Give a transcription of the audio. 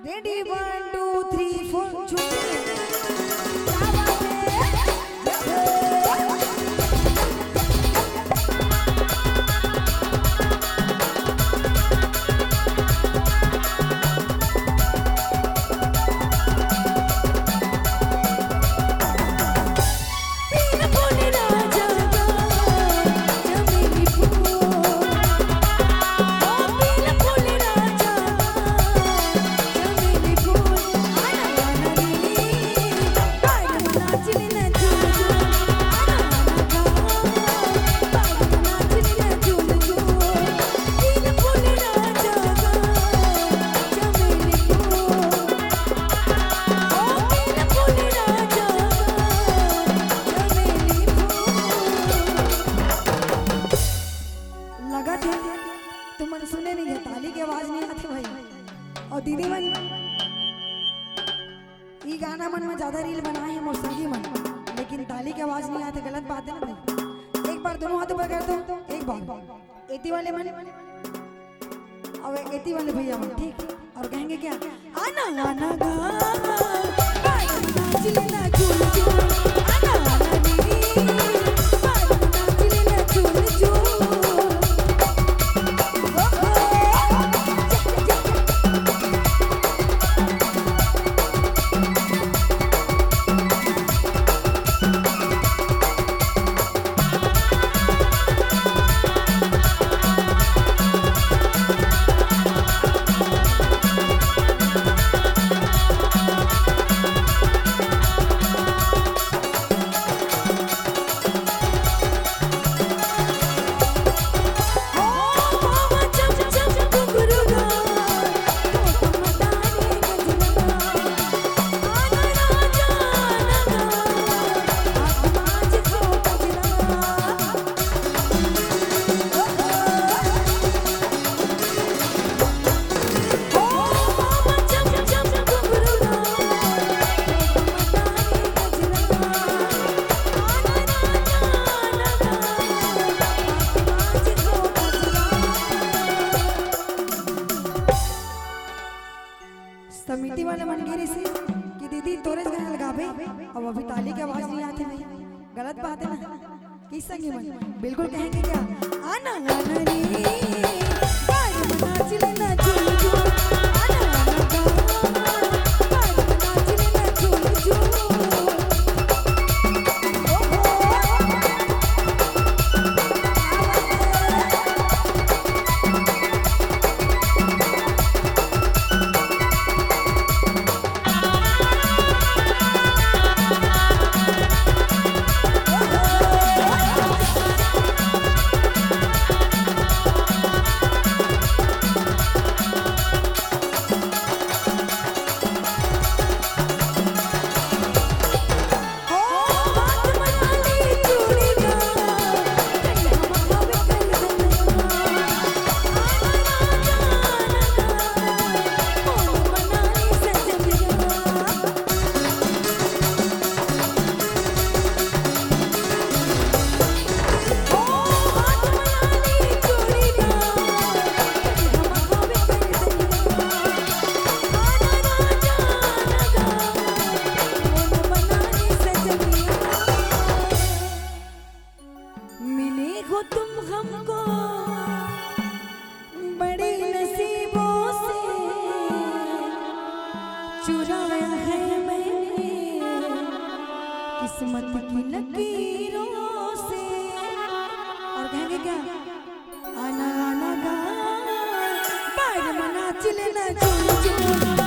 Ready, 1, 2, 3, 4, सुने नहीं है, ताली की आवाज नहीं आती भाई। और दीदी मन ये गाना मन में ज्यादा रील बनाए हैं मौसंगी मन, लेकिन ताली की आवाज नहीं आती, गलत बात है ना भाई। एक बार दोनों हाथों पर कर दो, एक बार एती वाले मन और एती वाले भैया मन, ठीक। और कहेंगे क्या, आना आना गा नाच लेना झूल झूल, आना आना नी नाच लेना झूल झूल। समिति वाले मन गिरी से कि दीदी तोरे गाना लगाबे, अब अभी ताली की आवाज नहीं आती भाई, गलत बात है ना। किस संगी मन बिल्कुल कहेंगे क्या, आना आना रे बार नाच लेना झूल झूल, आना आना गा बार नाच लेना झूल झूल। चुराया है मैंने किस्मत की लकीरों से। और कहेंगे क्या, आना आना गा बार नाच लेना झूल झूल।